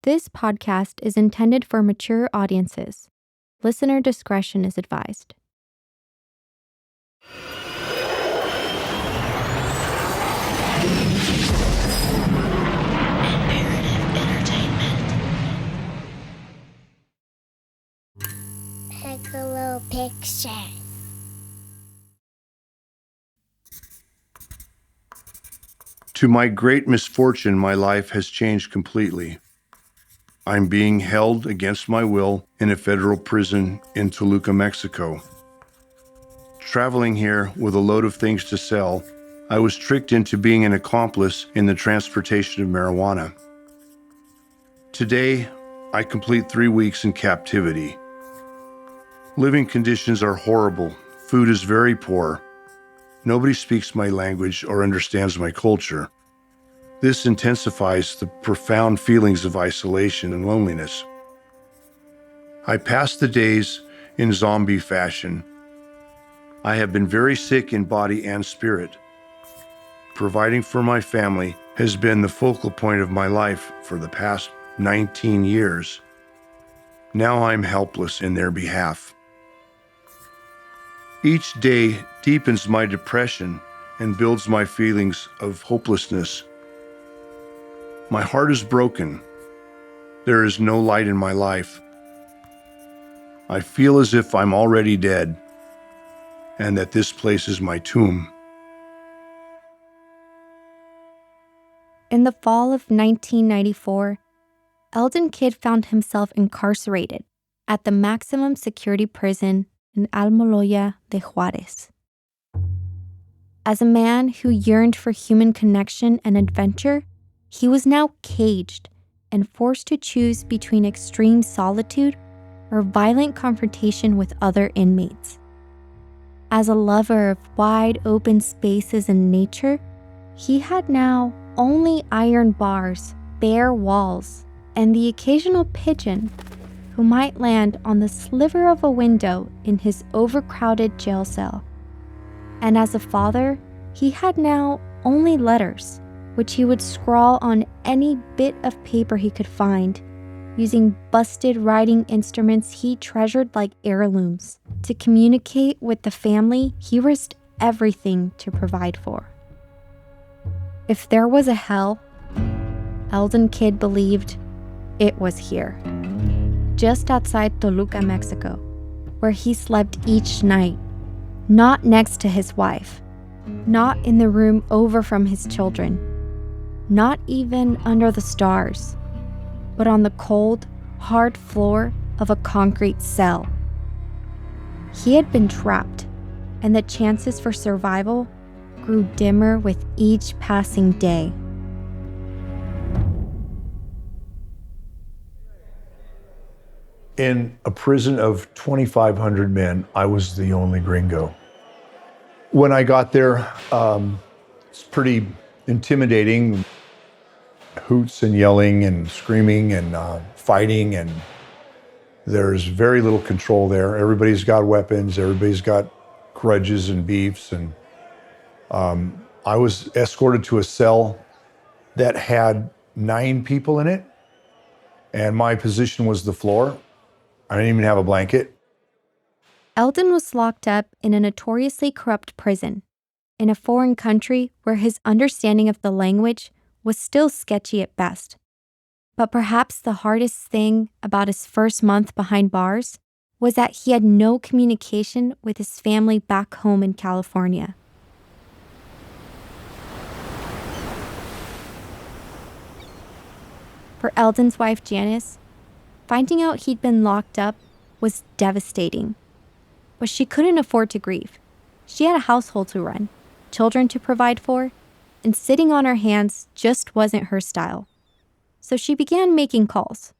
This podcast is intended for mature audiences. Listener discretion is advised. Piccolo Pictures. To my great misfortune, my life has changed completely. I'm being held against my will in a federal prison in Toluca, Mexico. Traveling here with a load of things to sell, I was tricked into being an accomplice in the transportation of marijuana. Today, I complete 3 weeks in captivity. Living conditions are horrible. Food is very poor. Nobody speaks my language or understands my culture. This intensifies the profound feelings of isolation and loneliness. I pass the days in zombie fashion. I have been very sick in body and spirit. Providing for my family has been the focal point of my life for the past 19 years. Now I'm helpless in their behalf. Each day deepens my depression and builds my feelings of hopelessness. My heart is broken. There is no light in my life. I feel as if I'm already dead and that this place is my tomb. In the fall of 1994, Elden Kidd found himself incarcerated at the maximum security prison in Almoloya de Juarez. As a man who yearned for human connection and adventure, he was now caged and forced to choose between extreme solitude or violent confrontation with other inmates. As a lover of wide open spaces and nature, he had now only iron bars, bare walls, and the occasional pigeon who might land on the sliver of a window in his overcrowded jail cell. And as a father, he had now only letters, which he would scrawl on any bit of paper he could find, using busted writing instruments he treasured like heirlooms to communicate with the family he risked everything to provide for. If there was a hell, Elden Kidd believed it was here, just outside Toluca, Mexico, where he slept each night, not next to his wife, not in the room over from his children, not even under the stars, but on the cold, hard floor of a concrete cell. He had been trapped, and the chances for survival grew dimmer with each passing day. In a prison of 2,500 men, I was the only gringo. When I got there, it's pretty intimidating. Hoots and yelling and screaming and fighting, and there's very little control there. Everybody's got weapons, everybody's got grudges and beefs, and I was escorted to a cell that had 9 people in it, and my position was the floor. I didn't even have a blanket. Elden was locked up in a notoriously corrupt prison in a foreign country where his understanding of the language was still sketchy at best. But perhaps the hardest thing about his first month behind bars was that he had no communication with his family back home in California. For Elden's wife, Janice, finding out he'd been locked up was devastating. But she couldn't afford to grieve. She had a household to run, children to provide for, and sitting on her hands just wasn't her style. So she began making calls.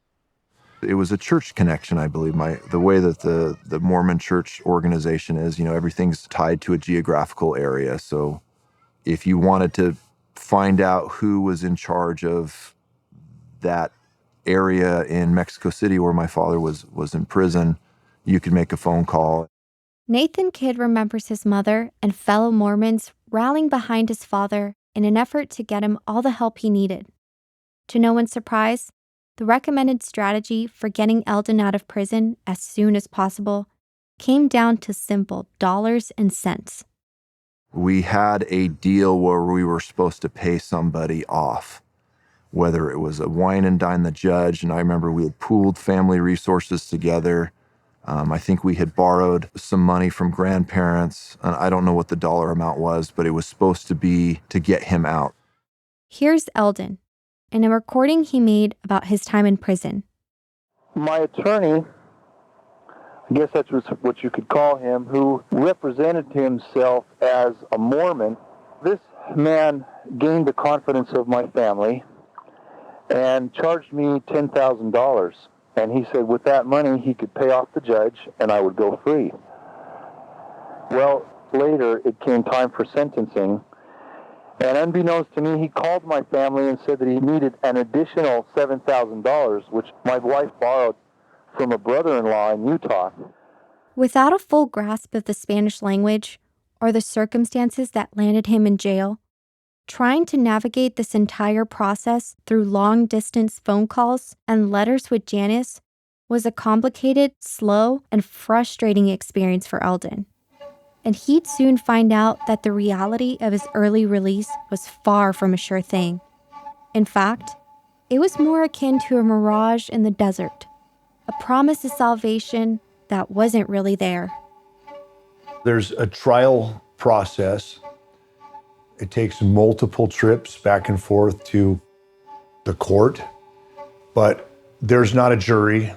It was a church connection, I believe. The way that the Mormon church organization is, everything's tied to a geographical area. So if you wanted to find out who was in charge of that area in Mexico City where my father was in prison, you could make a phone call. Nathan Kidd remembers his mother and fellow Mormons rallying behind his father in an effort to get him all the help he needed. To no one's surprise, the recommended strategy for getting Eldon out of prison as soon as possible came down to simple dollars and cents. We had a deal where we were supposed to pay somebody off, whether it was a wine and dine the judge, and I remember we had pooled family resources together. I think we had borrowed some money from grandparents, and I don't know what the dollar amount was, but it was supposed to be to get him out. Here's Eldon in a recording he made about his time in prison. My attorney, I guess that's what you could call him, who represented himself as a Mormon. This man gained the confidence of my family and charged me $10,000. And he said with that money he could pay off the judge and I would go free. Well, later it came time for sentencing. And unbeknownst to me, he called my family and said that he needed an additional $7,000, which my wife borrowed from a brother-in-law in Utah. Without a full grasp of the Spanish language or the circumstances that landed him in jail, trying to navigate this entire process through long-distance phone calls and letters with Janice was a complicated, slow, and frustrating experience for Eldon. And he'd soon find out that the reality of his early release was far from a sure thing. In fact, it was more akin to a mirage in the desert, a promise of salvation that wasn't really there. There's a trial process. It takes multiple trips back and forth to the court, but there's not a jury.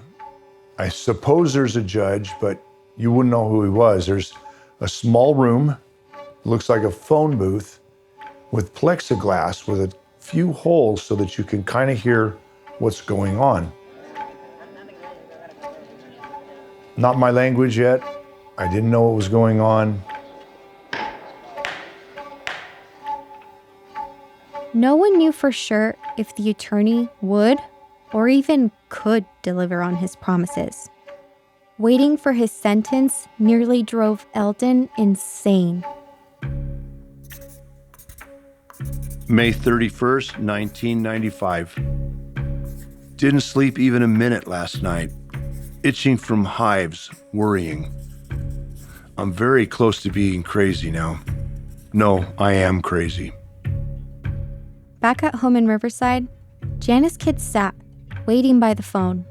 I suppose there's a judge, but you wouldn't know who he was. There's a small room, looks like a phone booth, with plexiglass with a few holes so that you can kind of hear what's going on. Not my language yet. I didn't know what was going on. No one knew for sure if the attorney would or even could deliver on his promises. Waiting for his sentence nearly drove Eldon insane. May 31st, 1995. Didn't sleep even a minute last night. Itching from hives, worrying. I'm very close to being crazy now. No, I am crazy. Back at home in Riverside, Janice Kidd sat, waiting by the phone,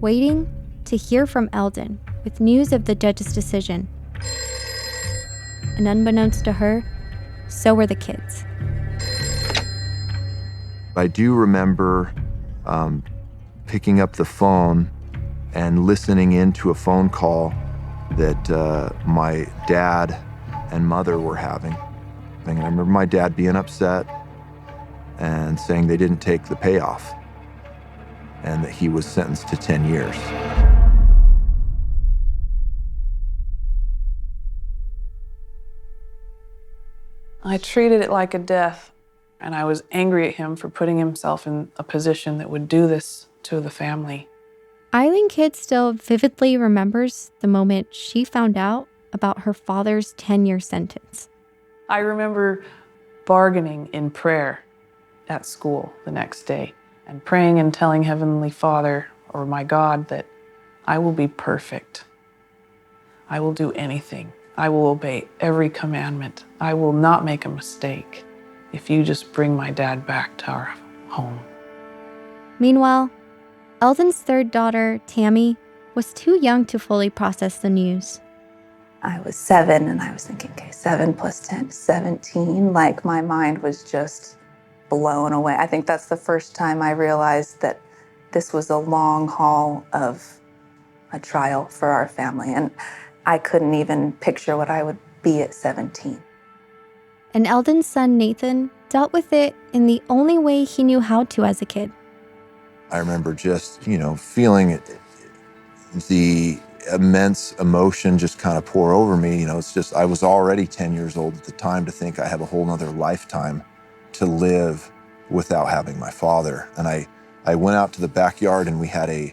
waiting to hear from Eldon with news of the judge's decision. And unbeknownst to her, so were the kids. I do remember picking up the phone and listening into a phone call that my dad and mother were having. And I remember my dad being upset and saying they didn't take the payoff and that he was sentenced to 10 years. I treated it like a death, and I was angry at him for putting himself in a position that would do this to the family. Elden Kidd still vividly remembers the moment she found out about her father's 10-year sentence. I remember bargaining in prayer at school the next day and praying and telling Heavenly Father or my God that I will be perfect. I will do anything. I will obey every commandment. I will not make a mistake if you just bring my dad back to our home. Meanwhile, Eldon's third daughter, Tammy, was too young to fully process the news. I was 7 and I was thinking, okay, 7 plus 10, 17. Like my mind was just blown away. I think that's the first time I realized that this was a long haul of a trial for our family. And I couldn't even picture what I would be at 17. And Eldon's son, Nathan, dealt with it in the only way he knew how to as a kid. I remember just, feeling the immense emotion just kind of pour over me. It's just, I was already 10 years old at the time to think I have a whole nother lifetime to live without having my father. And I went out to the backyard and we had a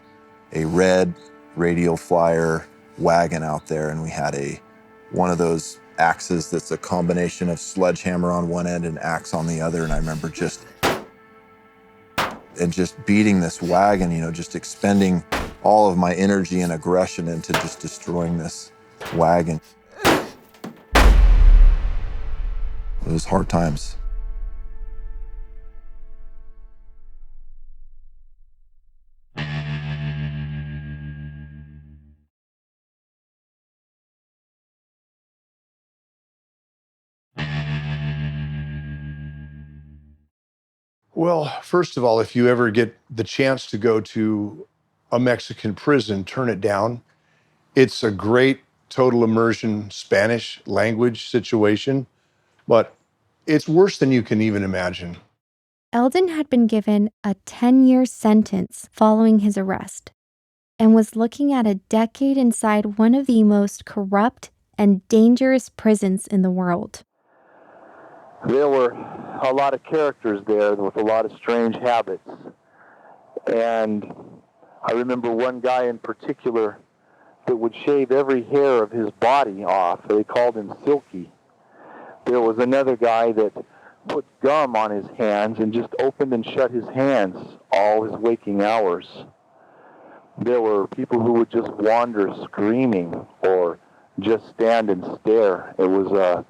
red radial flyer wagon out there, and we had one of those axes that's a combination of sledgehammer on one end and axe on the other. And I remember just and just beating this wagon, just expending all of my energy and aggression into just destroying this wagon. It was hard times. Well, first of all, if you ever get the chance to go to a Mexican prison, turn it down. It's a great total immersion Spanish language situation, but it's worse than you can even imagine. Eldon had been given a 10-year sentence following his arrest and was looking at a decade inside one of the most corrupt and dangerous prisons in the world. There were a lot of characters there with a lot of strange habits. And I remember one guy in particular that would shave every hair of his body off. They called him Silky. There was another guy that put gum on his hands and just opened and shut his hands all his waking hours. There were people who would just wander screaming or just stand and stare. It was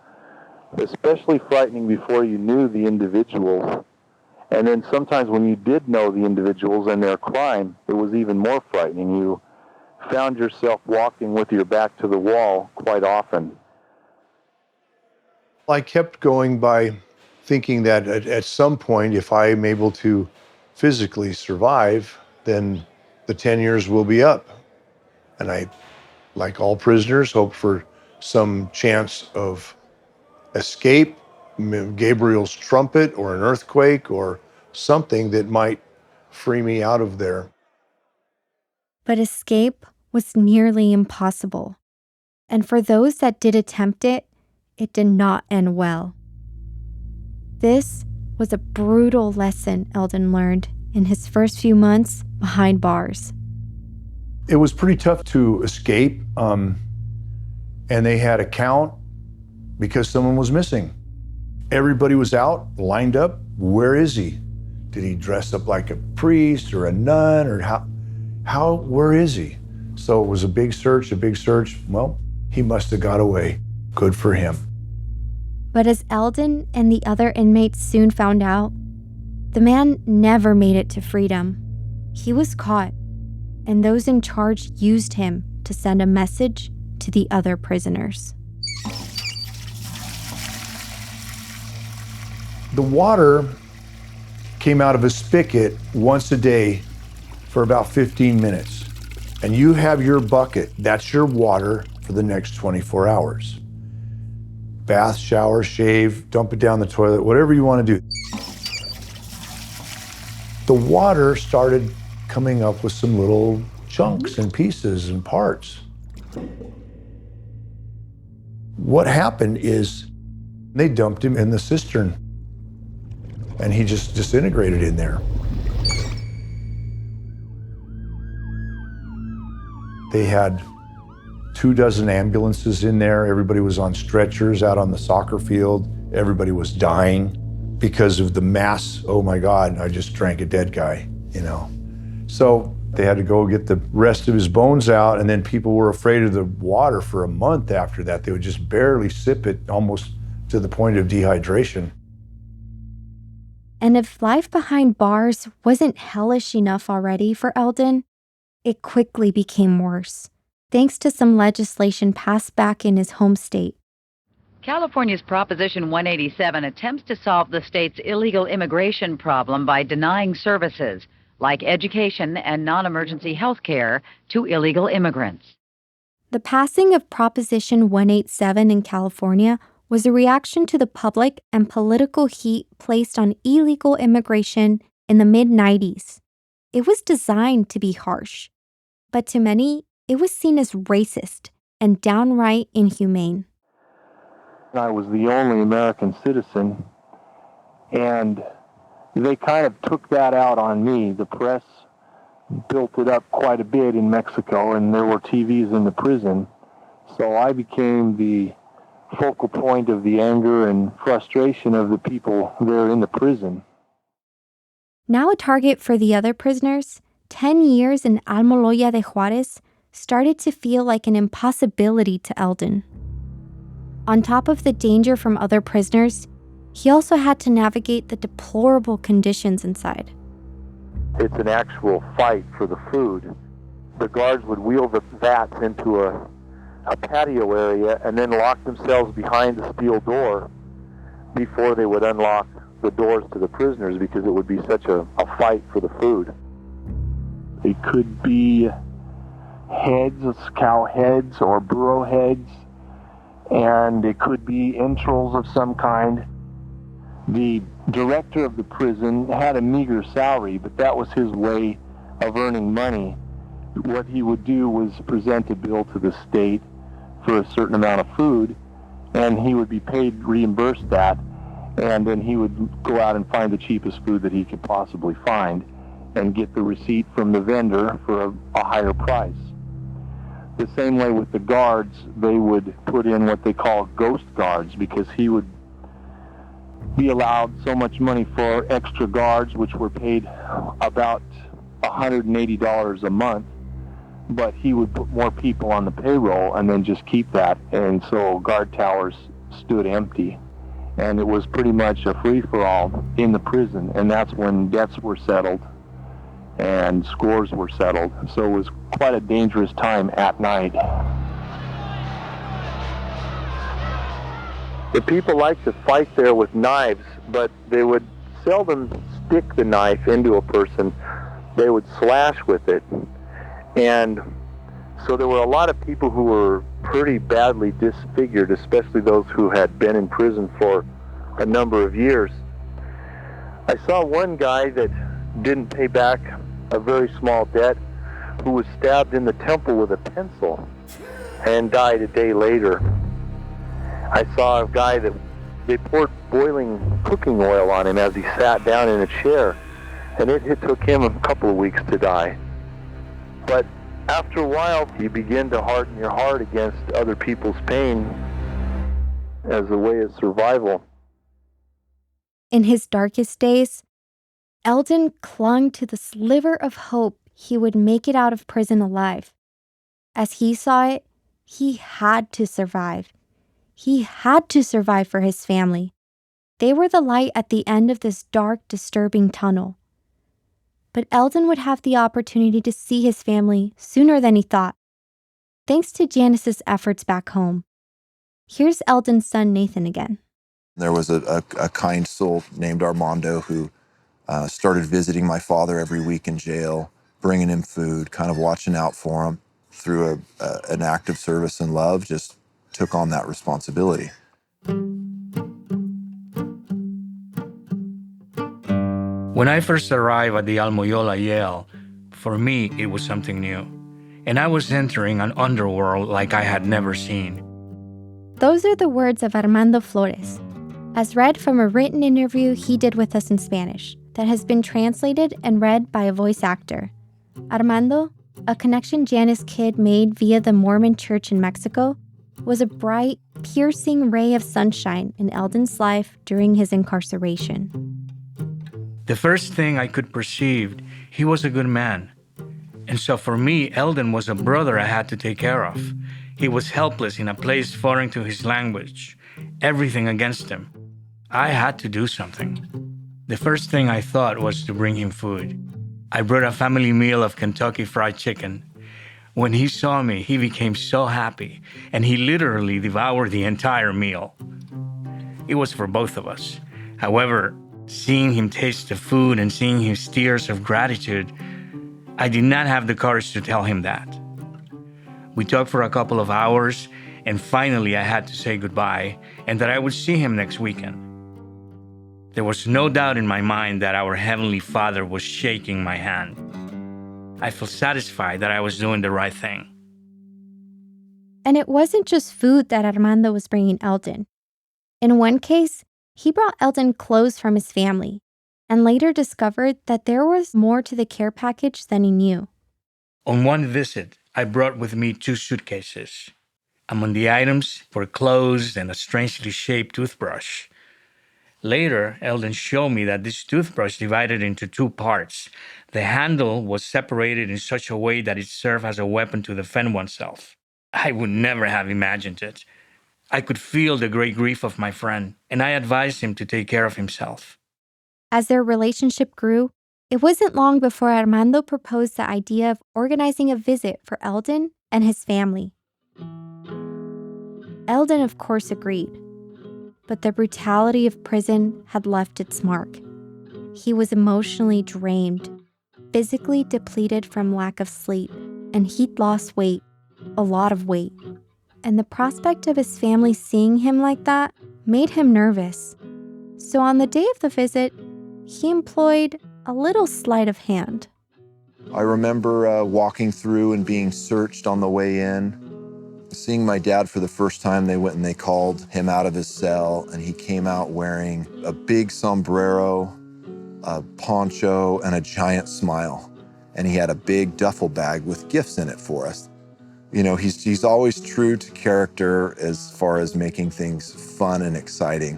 especially frightening before you knew the individuals. And then sometimes when you did know the individuals and their crime, it was even more frightening. You found yourself walking with your back to the wall quite often. I kept going by thinking that at some point, if I'm able to physically survive, then the 10 years will be up. And I, like all prisoners, hoped for some chance of escape, Gabriel's trumpet or an earthquake or something that might free me out of there. But escape was nearly impossible. And for those that did attempt it, it did not end well. This was a brutal lesson Eldon learned in his first few months behind bars. It was pretty tough to escape, and they had a count because someone was missing. Everybody was out, lined up. Where is he? Did he dress up like a priest or a nun, or where is he? So it was a big search. Well, he must have got away. Good for him. But as Eldon and the other inmates soon found out, the man never made it to freedom. He was caught, and those in charge used him to send a message to the other prisoners. The water came out of a spigot once a day for about 15 minutes. And you have your bucket. That's your water for the next 24 hours. Bath, shower, shave, dump it down the toilet, whatever you want to do. The water started coming up with some little chunks and pieces and parts. What happened is they dumped him in the cistern, and he just disintegrated in there. They had 24 ambulances in there. Everybody was on stretchers out on the soccer field. Everybody was dying because of the mass. Oh my God, I just drank a dead guy, So they had to go get the rest of his bones out, and then people were afraid of the water for a month after that. They would just barely sip it, almost to the point of dehydration. And if life behind bars wasn't hellish enough already for Eldon, it quickly became worse, thanks to some legislation passed back in his home state. California's Proposition 187 attempts to solve the state's illegal immigration problem by denying services like education and non-emergency health care to illegal immigrants. The passing of Proposition 187 in California was a reaction to the public and political heat placed on illegal immigration in the mid-90s. It was designed to be harsh, but to many, it was seen as racist and downright inhumane. I was the only American citizen, and they kind of took that out on me. The press built it up quite a bit in Mexico, and there were TVs in the prison. So I became the focal point of the anger and frustration of the people there in the prison. Now a target for the other prisoners, 10 years in Almoloya de Juarez started to feel like an impossibility to Elden. On top of the danger from other prisoners, he also had to navigate the deplorable conditions inside. It's an actual fight for the food. The guards would wheel the vats into a patio area and then lock themselves behind the steel door before they would unlock the doors to the prisoners, because it would be such a fight for the food. It could be heads, cow heads or burro heads, and it could be entrails of some kind. The director of the prison had a meager salary, but that was his way of earning money. What he would do was present a bill to the state for a certain amount of food, and he would be paid, reimburse that, and then he would go out and find the cheapest food that he could possibly find and get the receipt from the vendor for a higher price. The same way with the guards, they would put in what they call ghost guards, because he would be allowed so much money for extra guards, which were paid about $180 a month, but he would put more people on the payroll and then just keep that, and so guard towers stood empty. And it was pretty much a free-for-all in the prison, and that's when debts were settled and scores were settled. So it was quite a dangerous time at night. The people liked to fight there with knives, but they would seldom stick the knife into a person. They would slash with it. And so there were a lot of people who were pretty badly disfigured, especially those who had been in prison for a number of years. I saw one guy that didn't pay back a very small debt, who was stabbed in the temple with a pencil and died a day later. I saw a guy that they poured boiling cooking oil on him as he sat down in a chair, and it took him a couple of weeks to die. But after a while, you begin to harden your heart against other people's pain as a way of survival. In his darkest days, Elden clung to the sliver of hope he would make it out of prison alive. As he saw it, he had to survive. He had to survive for his family. They were the light at the end of this dark, disturbing tunnel. But Elden would have the opportunity to see his family sooner than he thought, thanks to Janice's efforts back home. Here's Elden's son Nathan again. There was a kind soul named Armando who started visiting my father every week in jail, bringing him food, kind of watching out for him through an act of service and love, just took on that responsibility. When I first arrived at the Almoyola Yale, for me, it was something new. And I was entering an underworld like I had never seen. Those are the words of Armando Flores, as read from a written interview he did with us in Spanish that has been translated and read by a voice actor. Armando, a connection Janice Kidd made via the Mormon Church in Mexico, was a bright, piercing ray of sunshine in Elden's life during his incarceration. The first thing I could perceive, he was a good man. And so for me, Elden was a brother I had to take care of. He was helpless in a place foreign to his language, everything against him. I had to do something. The first thing I thought was to bring him food. I brought a family meal of Kentucky Fried Chicken. When he saw me, he became so happy, and he literally devoured the entire meal. It was for both of us. However, seeing him taste the food and seeing his tears of gratitude, I did not have the courage to tell him that. We talked for a couple of hours, and finally I had to say goodbye and that I would see him next weekend. There was no doubt in my mind that our Heavenly Father was shaking my hand. I felt satisfied that I was doing the right thing. And it wasn't just food that Armando was bringing Elden. In one case, he brought Elden clothes from his family, and later discovered that there was more to the care package than he knew. On one visit, I brought with me 2 suitcases. Among the items were clothes and a strangely shaped toothbrush. Later, Eldon showed me that this toothbrush divided into two parts. The handle was separated in such a way that it served as a weapon to defend oneself. I would never have imagined it. I could feel the great grief of my friend, and I advised him to take care of himself. As their relationship grew, it wasn't long before Armando proposed the idea of organizing a visit for Eldon and his family. Eldon, of course, agreed, but the brutality of prison had left its mark. He was emotionally drained, physically depleted from lack of sleep, and he'd lost weight, a lot of weight. And the prospect of his family seeing him like that made him nervous. So on the day of the visit, he employed a little sleight of hand. I remember walking through and being searched on the way in. Seeing my dad for the first time, they went and they called him out of his cell, and he came out wearing a big sombrero, a poncho, and a giant smile. And he had a big duffel bag with gifts in it for us. You know, he's always true to character as far as making things fun and exciting.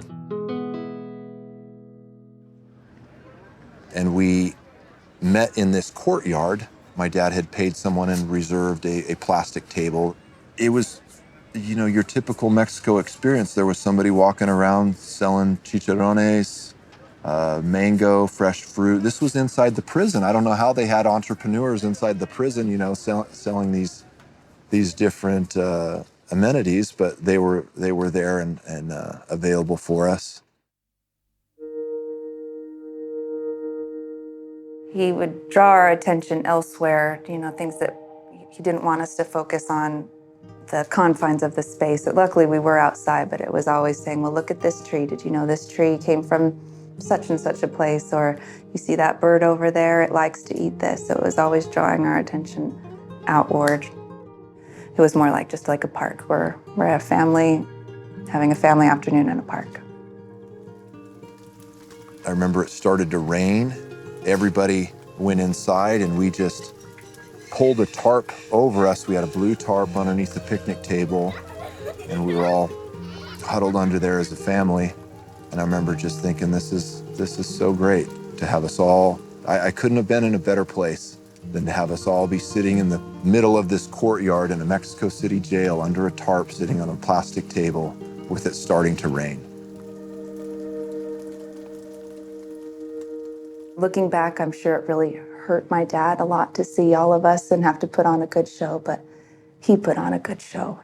And we met in this courtyard. My dad had paid someone and reserved a plastic table. It was, you know, your typical Mexico experience. There was somebody walking around selling chicharrones, mango, fresh fruit. This was inside the prison. I don't know how they had entrepreneurs inside the prison, you know, selling these different amenities, but they were there and available for us. He would draw our attention elsewhere, you know, things that he didn't want us to focus on, the confines of the space. Luckily, we were outside, but it was always saying, well, look at this tree. Did you know this tree came from such and such a place? Or you see that bird over there, it likes to eat this. So it was always drawing our attention outward. It was more like just like a park where we're a family, having a family afternoon in a park. I remember it started to rain. Everybody went inside and we just pulled a tarp over us. We had a blue tarp underneath the picnic table and we were all huddled under there as a family. And I remember just thinking, this is so great to have us all. I couldn't have been in a better place than to have us all be sitting in the middle of this courtyard in a Mexico City jail under a tarp sitting on a plastic table with it starting to rain. Looking back, I'm sure it really hurt my dad a lot to see all of us and have to put on a good show, but he put on a good show.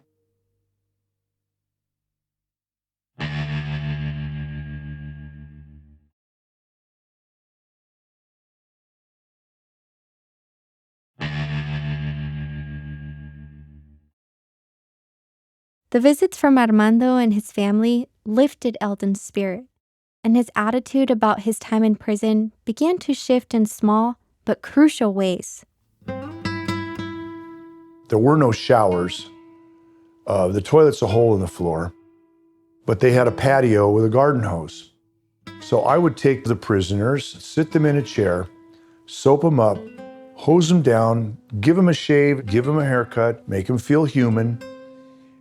The visits from Armando and his family lifted Eldon's spirit, and his attitude about his time in prison began to shift in small but crucial ways. There were no showers. The toilet's a hole in the floor, but they had a patio with a garden hose. So I would take the prisoners, sit them in a chair, soap them up, hose them down, give them a shave, give them a haircut, make them feel human.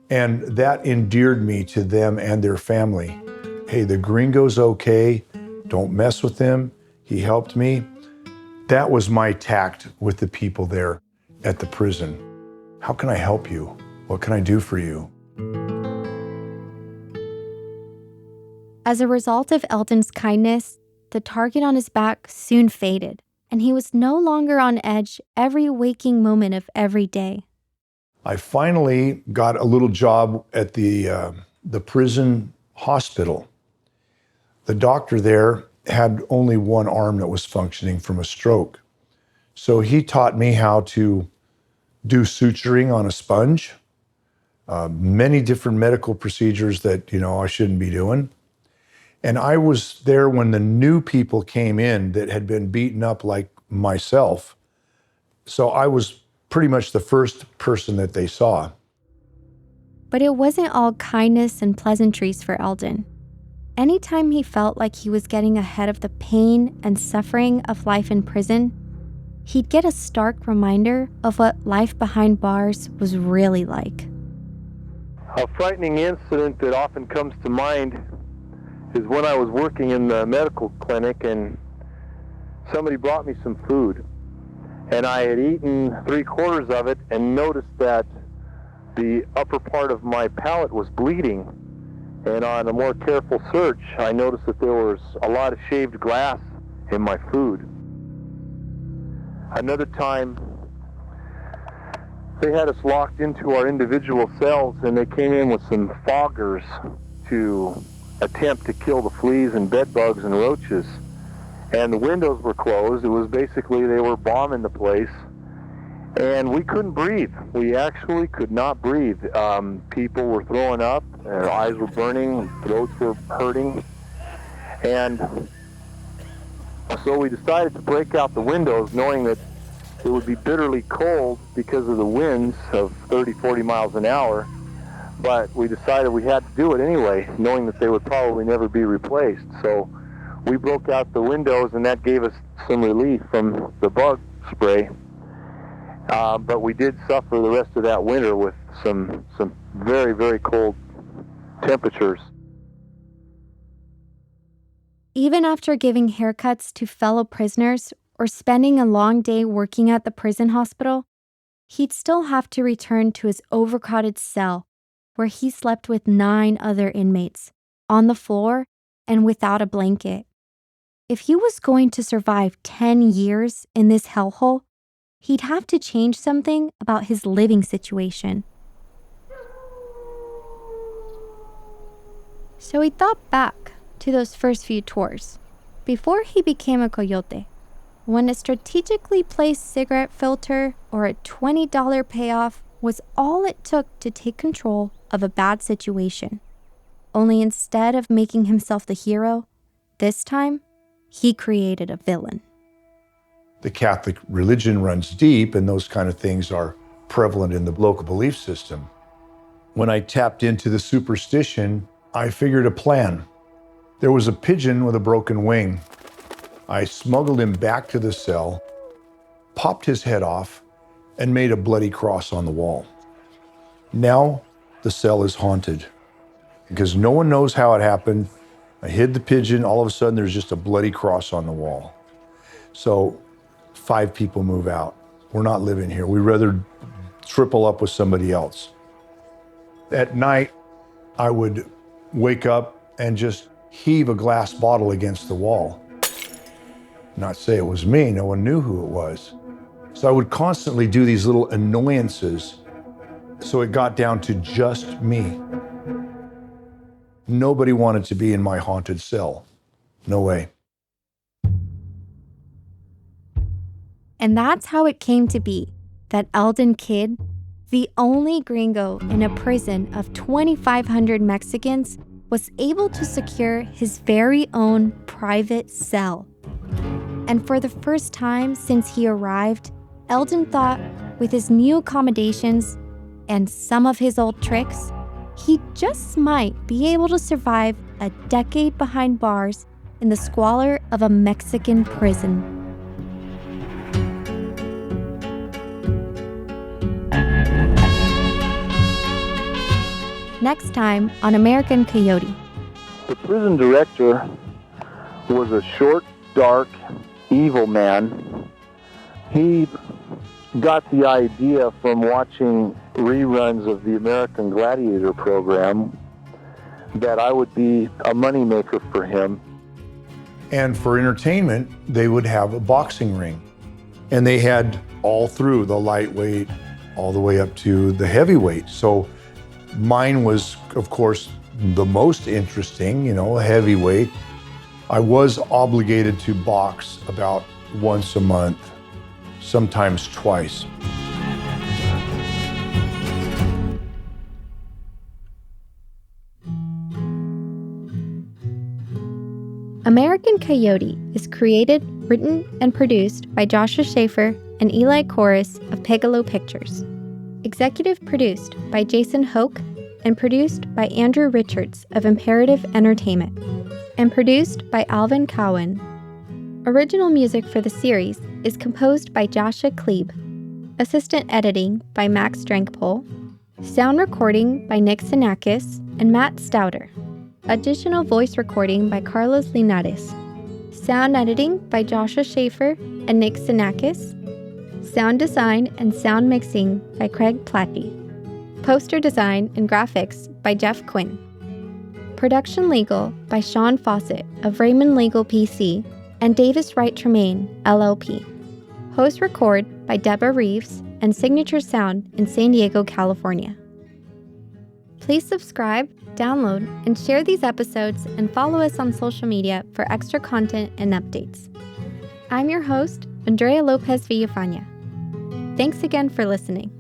And that endeared me to them and their family. Hey, the gringo's okay. Don't mess with him. He helped me. That was my tact with the people there at the prison. How can I help you? What can I do for you? As a result of Eldon's kindness, the target on his back soon faded, and he was no longer on edge every waking moment of every day. I finally got a little job at the prison hospital. The doctor there had only one arm that was functioning from a stroke. So he taught me how to do suturing on a sponge, many different medical procedures that, I shouldn't be doing. And I was there when the new people came in that had been beaten up like myself. So I was pretty much the first person that they saw. But it wasn't all kindness and pleasantries for Eldon. Anytime he felt like he was getting ahead of the pain and suffering of life in prison, he'd get a stark reminder of what life behind bars was really like. A frightening incident that often comes to mind is when I was working in the medical clinic and somebody brought me some food. And I had eaten 3/4 of it and noticed that the upper part of my palate was bleeding. And on a more careful search, I noticed that there was a lot of shaved glass in my food. Another time, they had us locked into our individual cells, and they came in with some foggers to attempt to kill the fleas and bed bugs and roaches. And the windows were closed. It was basically they were bombing the place. And we couldn't breathe. We actually could not breathe. People were throwing up, their eyes were burning, throats were hurting. And so we decided to break out the windows, knowing that it would be bitterly cold because of the winds of 30, 40 miles an hour. But we decided we had to do it anyway, knowing that they would probably never be replaced. So we broke out the windows, and that gave us some relief from the bug spray. But we did suffer the rest of that winter with some very, very cold temperatures. Even after giving haircuts to fellow prisoners or spending a long day working at the prison hospital, he'd still have to return to his overcrowded cell where he slept with 9 other inmates on the floor and without a blanket. If he was going to survive 10 years in this hellhole, he'd have to change something about his living situation. So he thought back to those first few tours, before he became a coyote, when a strategically placed cigarette filter or a $20 payoff was all it took to take control of a bad situation. Only instead of making himself the hero, this time, he created a villain. The Catholic religion runs deep, and those kind of things are prevalent in the local belief system. When I tapped into the superstition, I figured a plan. There was a pigeon with a broken wing. I smuggled him back to the cell, popped his head off, and made a bloody cross on the wall. Now the cell is haunted because no one knows how it happened. I hid the pigeon, all of a sudden there's just a bloody cross on the wall. So 5 people move out. We're not living here. We'd rather triple up with somebody else. At night, I would wake up and just heave a glass bottle against the wall. Not say it was me, no one knew who it was. So I would constantly do these little annoyances, so it got down to just me. Nobody wanted to be in my haunted cell. No way. And that's how it came to be that Elden Kidd, the only gringo in a prison of 2,500 Mexicans, was able to secure his very own private cell. And for the first time since he arrived, Elden thought with his new accommodations and some of his old tricks, he just might be able to survive a decade behind bars in the squalor of a Mexican prison. Next time on American Coyote. The prison director was a short, dark, evil man. He got the idea from watching reruns of the American Gladiator program that I would be a moneymaker for him. And for entertainment, they would have a boxing ring. And they had all through the lightweight, all the way up to the heavyweight. So mine was, of course, the most interesting, heavyweight. I was obligated to box about once a month, sometimes twice. American Coyote is created, written, and produced by Joshua Schaefer and Eli Corus of Pegalo Pictures. Executive produced by Jason Hoke and produced by Andrew Richards of Imperative Entertainment. And produced by Alvin Cowan. Original music for the series is composed by Joshua Klebe. Assistant editing by Max Drankpol. Sound recording by Nick Sinakis and Matt Stouter. Additional voice recording by Carlos Linares. Sound editing by Joshua Schaefer and Nick Sinakis. Sound design and sound mixing by Craig Platte. Poster design and graphics by Jeff Quinn. Production legal by Sean Fawcett of Raymond Legal PC and Davis Wright Tremaine, LLP. Host record by Deborah Reeves and Signature Sound in San Diego, California. Please subscribe, download, and share these episodes and follow us on social media for extra content and updates. I'm your host, Andrea Lopez Villafaña. Thanks again for listening.